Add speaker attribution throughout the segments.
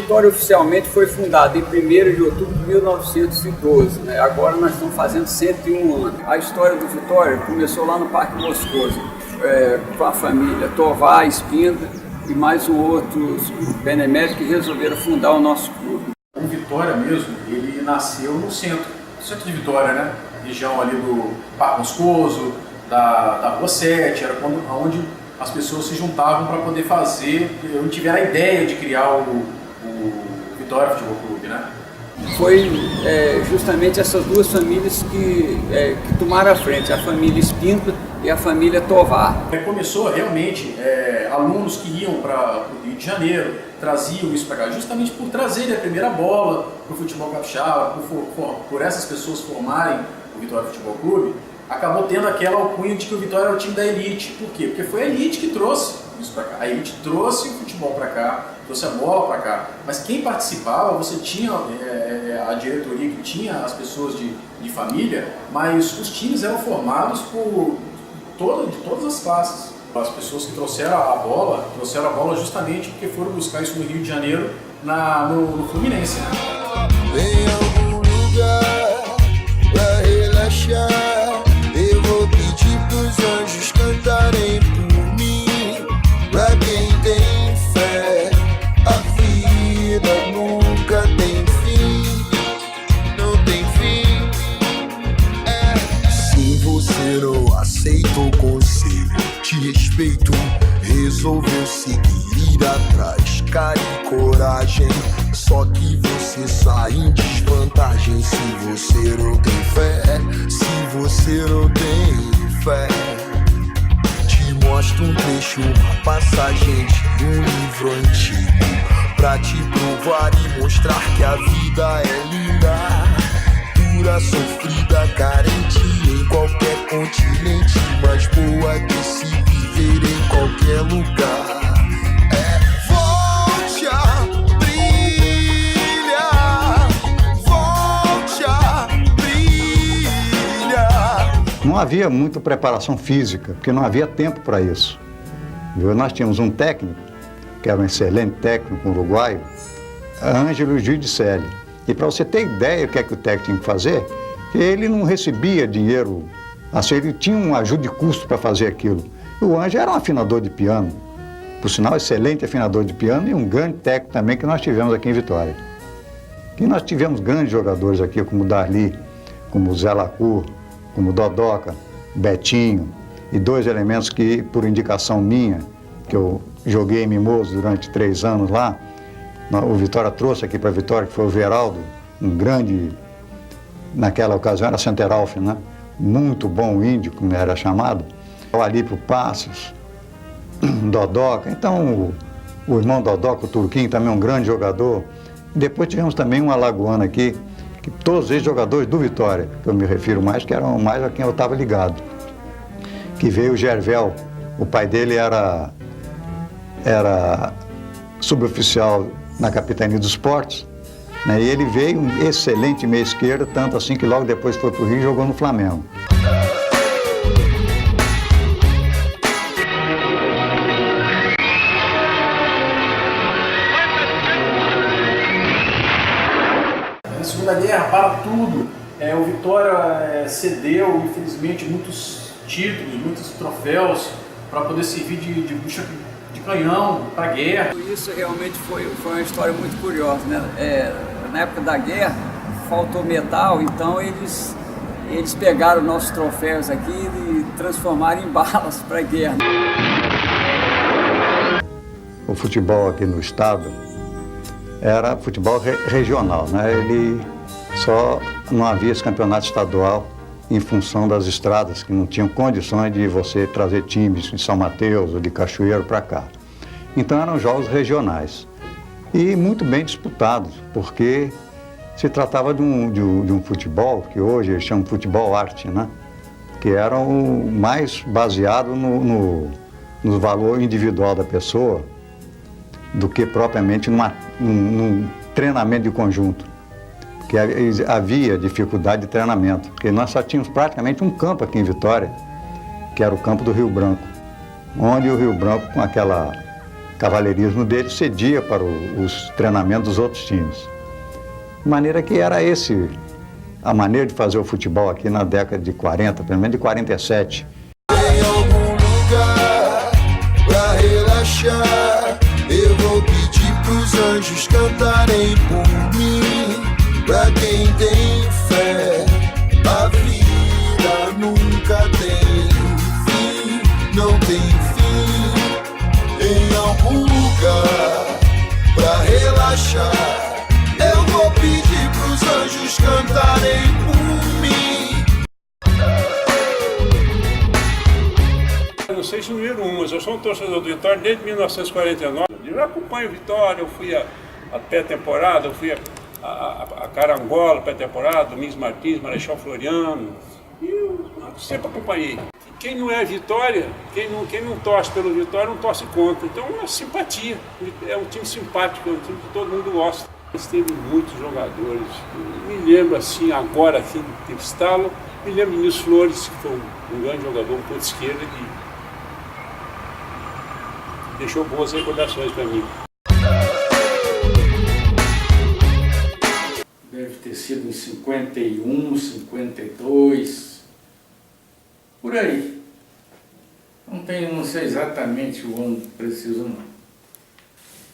Speaker 1: Vitória oficialmente foi fundado em 1º de outubro de 1912, né? Agora nós estamos fazendo 101 anos. A história do Vitória começou lá no Parque Moscoso, com a família Tovar, Espíndola e mais um outro benemérito que resolveram fundar o nosso clube.
Speaker 2: O Vitória mesmo, ele nasceu no centro de Vitória, né? Região ali do Parque Moscoso, da Rua 7, era onde as pessoas se juntavam para poder fazer, onde tiveram a ideia de criar o Vitória Futebol Clube, né?
Speaker 1: Foi justamente essas duas famílias que tomaram a frente, a família Espíndola e a família Tovar.
Speaker 2: Começou realmente alunos que iam para o Rio de Janeiro, traziam isso para cá, justamente por trazerem a primeira bola para o futebol capixaba, por essas pessoas formarem o Vitória Futebol Clube, acabou tendo aquela alcunha de que o Vitória era o time da elite. Por quê? Porque foi a elite que trouxe isso para cá. A elite trouxe o futebol para cá, trouxe a bola para cá. Mas quem participava, você tinha a diretoria que tinha as pessoas de família, mas os times eram formados de todas as classes. As pessoas que trouxeram a bola justamente porque foram buscar isso no Rio de Janeiro, no Fluminense.
Speaker 3: Em algum lugar pra relaxar, eu vou pedir pros anjos cantarem por mim. Pra quem tem fé, a vida nunca tem fim, não tem fim. Se você não aceita o conselho, te respeito, resolveu seguir, ir atrás, cara e coragem. Só que você sai em desvantagem se você não tem fé, se você não tem fé. Te mostro um trecho, uma passagem de um livro antigo, pra te provar e mostrar que a vida é linda, dura, sofrida, carente em qualquer continente, mas boa de se viver em qualquer lugar.
Speaker 4: Não havia muita preparação física, porque não havia tempo para isso. Nós tínhamos um técnico, que era um excelente técnico uruguaio, Ângelo Giudicelli. E para você ter ideia do que o técnico tinha que fazer, ele não recebia dinheiro, assim, ele tinha uma ajuda de custo para fazer aquilo. O Ângelo era um afinador de piano, por sinal, excelente afinador de piano e um grande técnico também que nós tivemos aqui em Vitória. E nós tivemos grandes jogadores aqui, como o Darli, como o Zé Lacour, como Dodoca, Betinho, e dois elementos que, por indicação minha, que eu joguei em Mimoso durante 3 anos lá, o Vitória trouxe aqui para Vitória, que foi o Veraldo, um grande, naquela ocasião era Centeralf, né? Muito bom índio, como era chamado, o Alípio Passos, Dodoca, então o irmão Dodoca, o Turquinho, também um grande jogador. Depois tivemos também um alagoano aqui, que todos eles jogadores do Vitória, que eu me refiro mais, que eram mais a quem eu estava ligado. Que veio o Gervel, o pai dele era suboficial na Capitania dos Esportes, né? E ele veio um excelente meia esquerda, tanto assim que logo depois foi para o Rio e jogou no Flamengo.
Speaker 2: Segunda Guerra, para tudo, o Vitória cedeu, infelizmente, muitos títulos, muitos troféus para poder servir de bucha de canhão para a guerra.
Speaker 1: Isso realmente foi uma história muito curiosa, né? Na época da guerra, faltou metal, então eles pegaram nossos troféus aqui e transformaram em balas para a guerra.
Speaker 4: O futebol aqui no estado era futebol regional, né? Ele só não havia esse campeonato estadual em função das estradas que não tinham condições de você trazer times de São Mateus ou de Cachoeiro para cá. Então eram jogos regionais e muito bem disputados, porque se tratava de um futebol que hoje eles chamam de futebol arte, né? Que era o mais baseado no valor individual da pessoa do que propriamente num treinamento de conjunto, porque havia dificuldade de treinamento, porque nós só tínhamos praticamente um campo aqui em Vitória, que era o campo do Rio Branco, onde o Rio Branco, com aquela cavalheirismo dele cedia para os treinamentos dos outros times. De maneira que era a maneira de fazer o futebol aqui na década de 40, pelo menos de 47.
Speaker 3: Em algum lugar pra relaxar, eu vou pedir pros anjos cantarem por mim. Pra quem tem fé, a vida nunca tem fim, não tem fim. Em algum lugar pra relaxar, eu vou pedir pros anjos cantarem por mim.
Speaker 5: Eu não sei se número um, mas eu sou um torcedor do Vitória desde 1949. Eu já acompanho o Vitória, eu fui a pré-temporada, eu fui a Carangola, pré-temporada, Domingos Martins, Marechal Floriano, e eu sempre acompanhei. Quem não é Vitória, quem não torce pelo Vitória, não torce contra. Então é simpatia, é um time simpático, é um time que todo mundo gosta. Teve muitos jogadores, me lembro assim, agora aqui no estalo, me lembro de Nils Flores, que foi um grande jogador, um ponto esquerda, que deixou boas recordações para mim. Deve ter sido em 51, 52, por aí. Não sei exatamente o ano preciso não.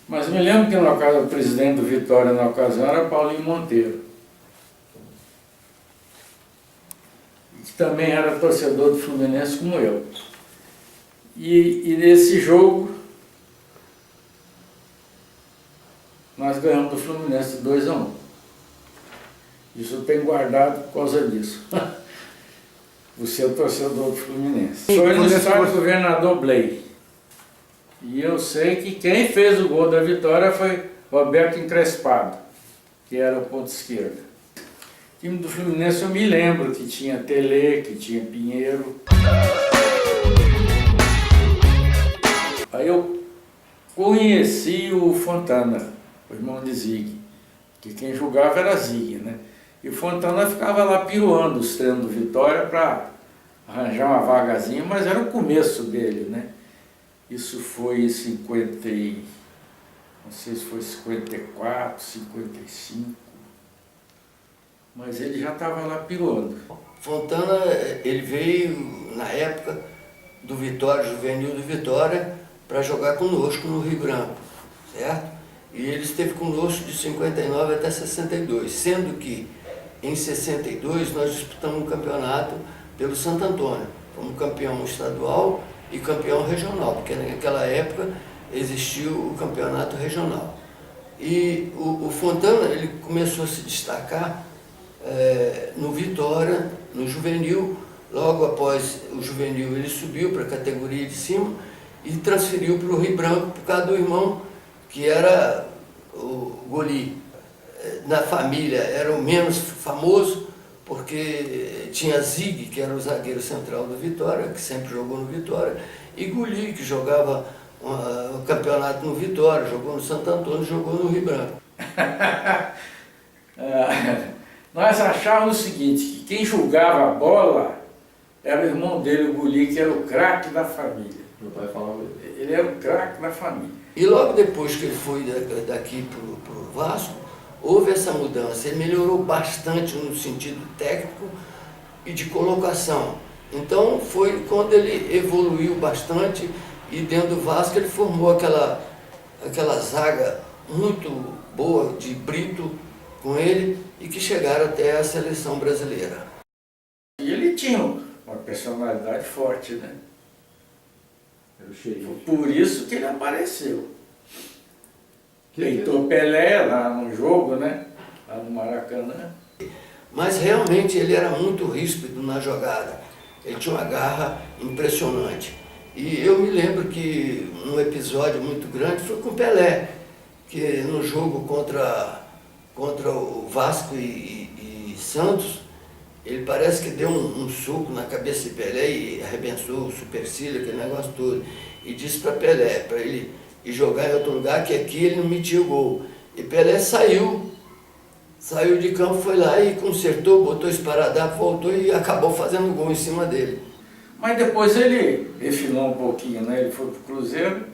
Speaker 5: Mas me lembro que o presidente do Vitória na ocasião era Paulinho Monteiro. Que também era torcedor do Fluminense como eu. E nesse jogo nós ganhamos do Fluminense 2-1. Isso eu tenho guardado por causa disso. Você é o torcedor do Fluminense. Foi no estádio do Governador Blay. E eu sei que quem fez o gol da vitória foi Roberto Encrespado, que era o ponto esquerdo. O time do Fluminense eu me lembro que tinha Tele, que tinha Pinheiro. Aí eu conheci o Fontana, o irmão de Zig, que quem jogava era Zig, né? E o Fontana ficava lá piruando os treinos do Vitória para arranjar uma vagazinha, mas era o começo dele, né? Isso foi em 50, não sei se foi 54, 55, mas ele já estava lá piruando.
Speaker 6: Fontana, ele veio na época do Vitória, juvenil do Vitória, para jogar conosco no Rio Branco, certo? E ele esteve conosco de 59 até 62, sendo que em 62 nós disputamos um campeonato pelo Santo Antônio, fomos campeão estadual e campeão regional, porque naquela época existiu o campeonato regional. E o Fontana, ele começou a se destacar no Vitória, no juvenil. Logo após o juvenil ele subiu para a categoria de cima e transferiu para o Rio Branco por causa do irmão, que era o Goli. Na família era o menos famoso, porque tinha Zig, que era o zagueiro central do Vitória, que sempre jogou no Vitória, e Guli, que jogava o campeonato no Vitória, jogou no Santo Antônio, jogou no Rio Branco.
Speaker 5: Nós achávamos o seguinte, que quem jogava a bola era o irmão dele, o Guli, que era o craque da família.
Speaker 2: Meu pai falava isso.
Speaker 5: Ele era o craque da família.
Speaker 6: E logo depois que ele foi daqui para o Vasco, houve essa mudança. Ele melhorou bastante no sentido técnico e de colocação. Então foi quando ele evoluiu bastante e dentro do Vasco ele formou aquela zaga muito boa de Brito com ele e que chegaram até a seleção brasileira.
Speaker 5: E ele tinha uma personalidade forte, né? Por isso que ele apareceu. Peitou Pelé lá no jogo, né? Lá no Maracanã.
Speaker 6: Mas realmente ele era muito ríspido na jogada. Ele tinha uma garra impressionante. E eu me lembro que um episódio muito grande foi com o Pelé, que no jogo contra o Vasco e Santos, ele parece que deu um soco na cabeça de Pelé e arrebentou o supercílio, aquele negócio todo. E disse para Pelé, para ele ir jogar em outro lugar, que aqui ele não metia o gol. E Pelé saiu de campo, foi lá e consertou, botou esparadrapo, voltou e acabou fazendo gol em cima dele.
Speaker 5: Mas depois ele refinou um pouquinho, né? Ele foi pro Cruzeiro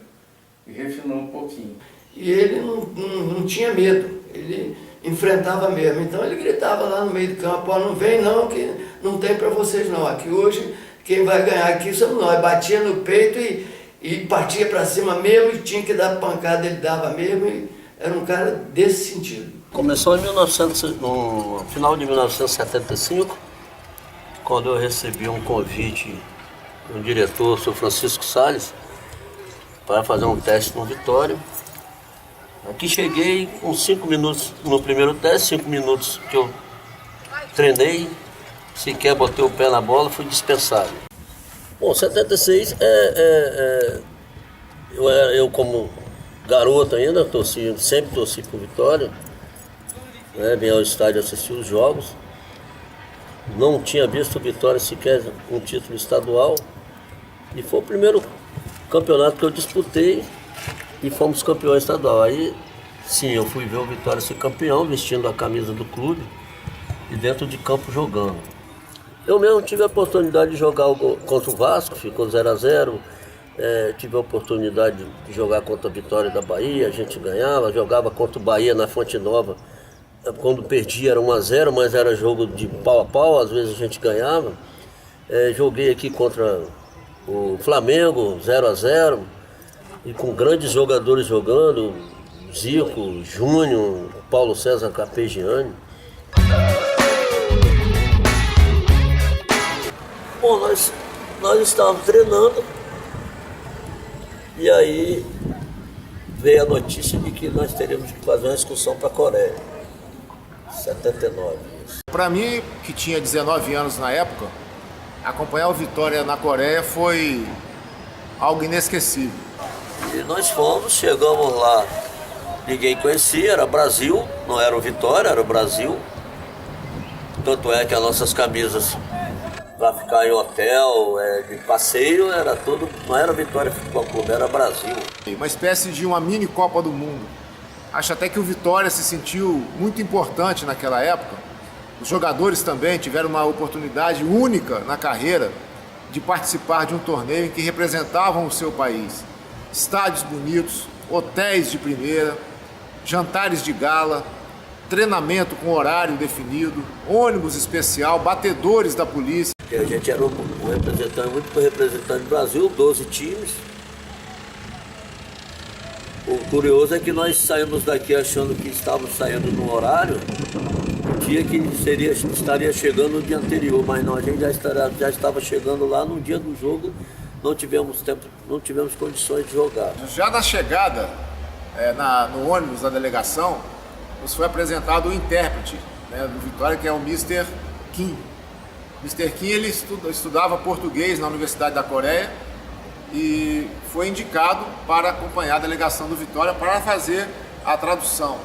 Speaker 2: E refinou um pouquinho.
Speaker 6: E ele não tinha medo, ele enfrentava mesmo. Então ele gritava lá no meio do campo, ó, não vem não, que não tem para vocês não. Aqui hoje, quem vai ganhar aqui somos nós. Batia no peito e partia para cima mesmo, e tinha que dar pancada, ele dava mesmo. E era um cara desse sentido.
Speaker 7: Começou no final de 1975, quando eu recebi um convite do diretor, o Sr. Francisco Salles, para fazer um teste no Vitória. Aqui cheguei com 5 minutos no primeiro teste, 5 minutos que eu treinei, sequer botei o pé na bola, fui dispensado. Bom, 76 eu como garoto ainda, sempre torci por Vitória, né, vim ao estádio assistir os jogos. Não tinha visto o Vitória sequer um título estadual, e foi o primeiro campeonato que eu disputei e fomos campeões estadual. Aí sim, eu fui ver o Vitória ser campeão, vestindo a camisa do clube e dentro de campo jogando. Eu mesmo tive a oportunidade de jogar contra o Vasco, ficou 0-0. Tive a oportunidade de jogar contra a Vitória da Bahia, a gente ganhava, jogava contra o Bahia na Fonte Nova. Quando perdia era 1-0, mas era jogo de pau a pau, às vezes a gente ganhava. Joguei aqui contra o Flamengo, 0-0, e com grandes jogadores jogando, Zico, Júnior, Paulo César Carpegiani. Bom, nós estávamos treinando, e aí veio a notícia de que nós teríamos que fazer uma excursão para a Coreia. 79.
Speaker 8: Para mim, que tinha 19 anos na época, acompanhar o Vitória na Coreia foi algo inesquecível.
Speaker 7: E nós fomos, chegamos lá, ninguém conhecia, era Brasil, não era o Vitória, era o Brasil. Tanto é que as nossas camisas para ficar em hotel, de passeio, era tudo, não era Vitória Futebol Clube, era Brasil.
Speaker 8: Uma espécie de uma mini Copa do Mundo. Acho até que o Vitória se sentiu muito importante naquela época. Os jogadores também tiveram uma oportunidade única na carreira de participar de um torneio em que representavam o seu país. Estádios bonitos, hotéis de primeira, jantares de gala, treinamento com horário definido, ônibus especial, batedores da polícia.
Speaker 7: A gente era um representante, muito representante do Brasil, 12 times. O curioso é que nós saímos daqui achando que estávamos saindo no horário, o dia que estaria chegando no dia anterior, mas não, a gente já estava chegando lá no dia do jogo, não tivemos tempo, não tivemos condições de jogar.
Speaker 8: Já na chegada, no ônibus da delegação, nos foi apresentado o intérprete, né, do Vitória, que é o Mr. Kim. Mr. Kim, ele estudava português na Universidade da Coreia e foi indicado para acompanhar a delegação do Vitória para fazer a tradução.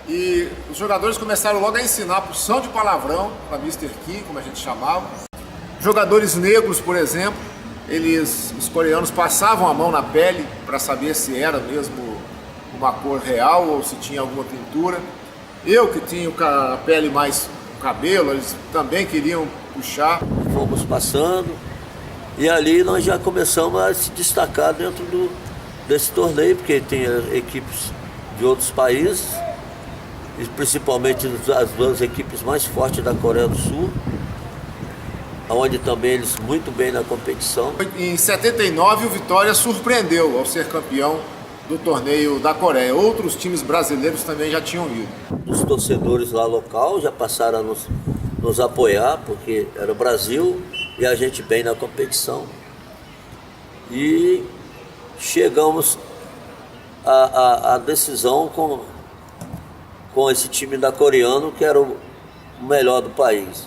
Speaker 8: E os jogadores começaram logo a ensinar a porção de palavrão para Mr. Kim, como a gente chamava. Jogadores negros, por exemplo, os coreanos passavam a mão na pele para saber se era mesmo uma cor real ou se tinha alguma pintura. Eu, que tinha a pele mais cabelo, eles também queriam puxar.
Speaker 7: Fomos passando e ali nós já começamos a se destacar dentro desse torneio, porque tinha equipes de outros países, e principalmente as duas equipes mais fortes da Coreia do Sul, onde também eles muito bem na competição.
Speaker 8: Em 79 o Vitória surpreendeu ao ser campeão do torneio da Coreia. Outros times brasileiros também já tinham ido.
Speaker 7: Os torcedores lá local já passaram a nos apoiar, porque era o Brasil e a gente bem na competição. E chegamos à decisão com esse time da coreano, que era o melhor do país.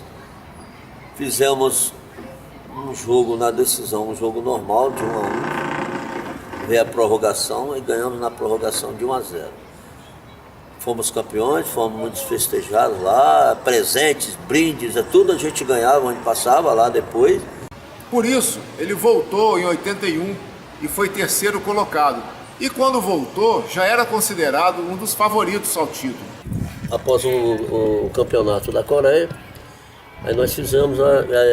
Speaker 7: Fizemos um jogo na decisão, um jogo normal de 1-1. Veio a prorrogação e ganhamos na prorrogação de 1-0. Fomos campeões, fomos muito festejados lá, presentes, brindes, tudo a gente ganhava onde passava lá depois.
Speaker 8: Por isso, ele voltou em 81 e foi terceiro colocado. E quando voltou, já era considerado um dos favoritos ao título.
Speaker 7: Após o campeonato da Coreia, aí nós fizemos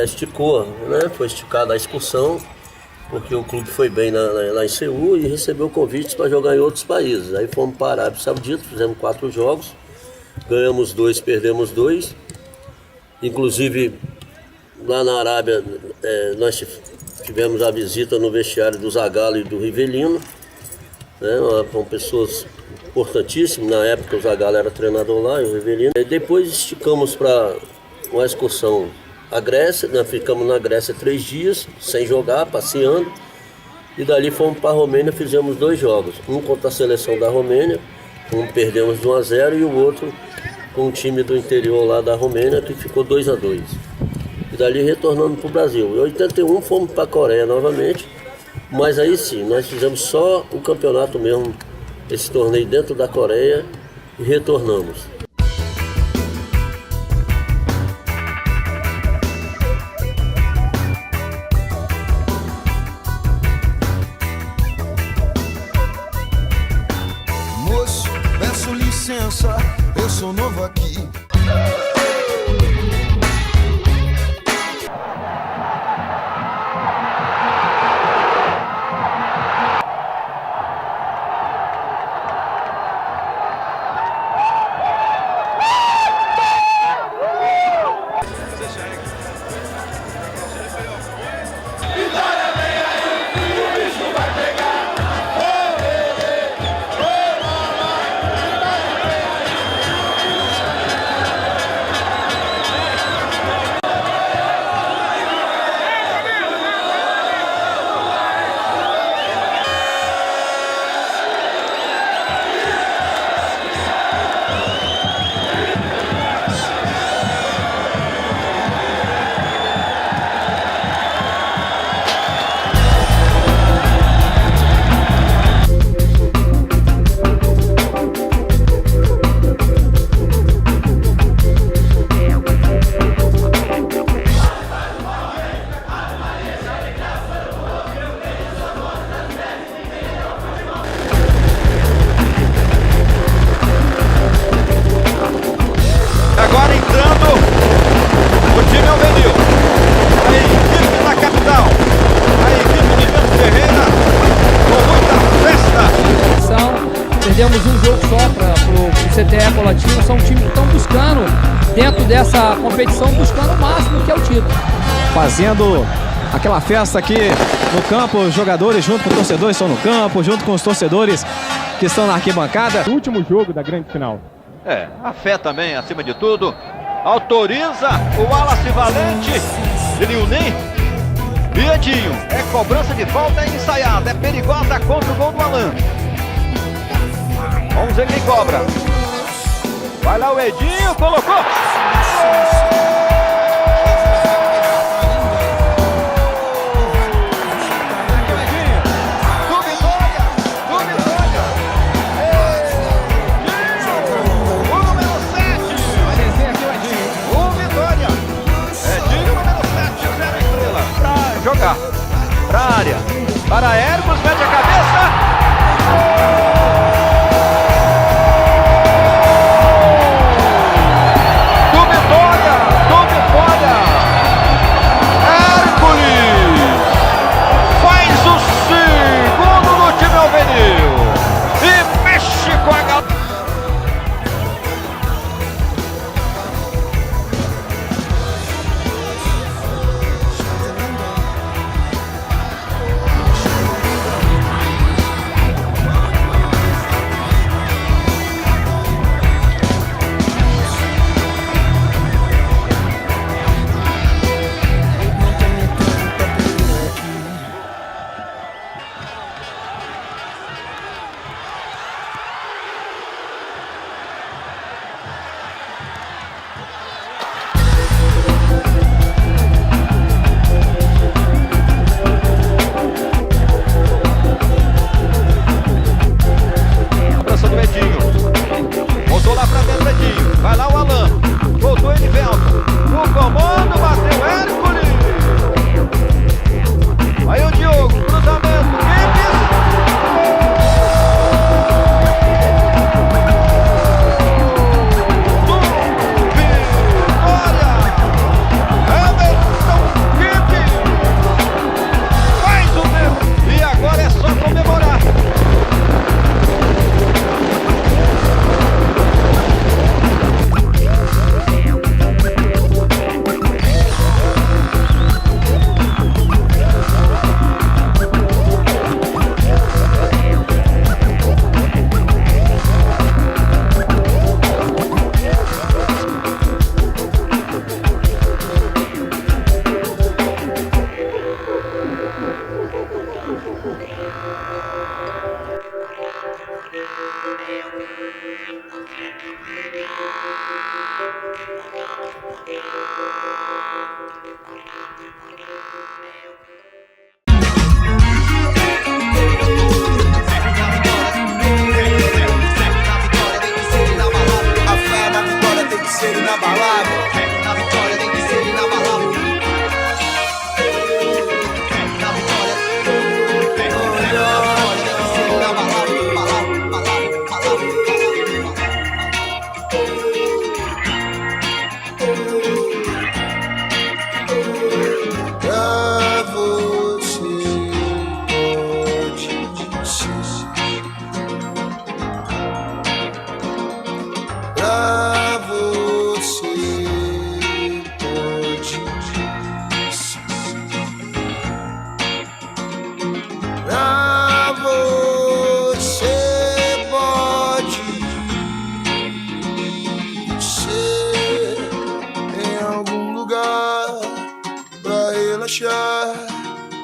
Speaker 7: esticou, né? Foi esticada a excursão porque o clube foi bem lá em Seul e recebeu convites para jogar em outros países. Aí fomos para a Arábia Saudita, fizemos 4 jogos, ganhamos 2, perdemos 2. Inclusive, lá na Arábia, nós tivemos a visita no vestiário do Zagallo e do Rivelino, né? Foram pessoas importantíssimas. Na época o Zagallo era treinador lá e o Rivelino. E depois esticamos para uma excursão à Grécia, nós ficamos na Grécia 3 dias, sem jogar, passeando. E dali fomos para a Romênia, fizemos 2 jogos. Um contra a seleção da Romênia, um perdemos de 1-0 e o outro com um time do interior lá da Romênia que ficou 2-2. E dali retornando para o Brasil. Em 81 fomos para a Coreia novamente, mas aí sim, nós fizemos só o campeonato mesmo, esse torneio dentro da Coreia, e retornamos.
Speaker 3: Moço, peço licença, eu sou novo aqui.
Speaker 9: Agora entrando o time Alvenil, a equipe da capital, a equipe de Bento Ferreira, com muita festa.
Speaker 10: Perdemos um jogo só para o CTE Colatina, são times que estão buscando, dentro dessa competição, buscando o máximo que é o título.
Speaker 11: Fazendo aquela festa aqui no campo, os jogadores junto com os torcedores estão no campo, junto com os torcedores que estão na arquibancada.
Speaker 12: O último jogo da grande final.
Speaker 9: A fé também, acima de tudo, autoriza o Wallace Valente, Lilnem e Edinho. É cobrança de falta ensaiada, é perigosa contra o gol do Alan. Vamos ver quem cobra. Vai lá o Edinho, colocou! Jogar para a área, para Hermos, mete a cabeça. Do Vitória,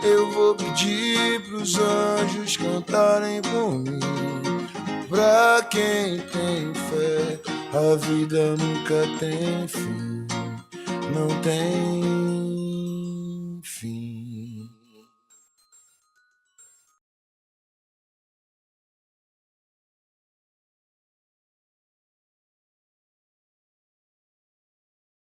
Speaker 3: Eu vou pedir pros anjos cantarem por mim. Pra quem tem fé, a vida nunca tem fim. Não tem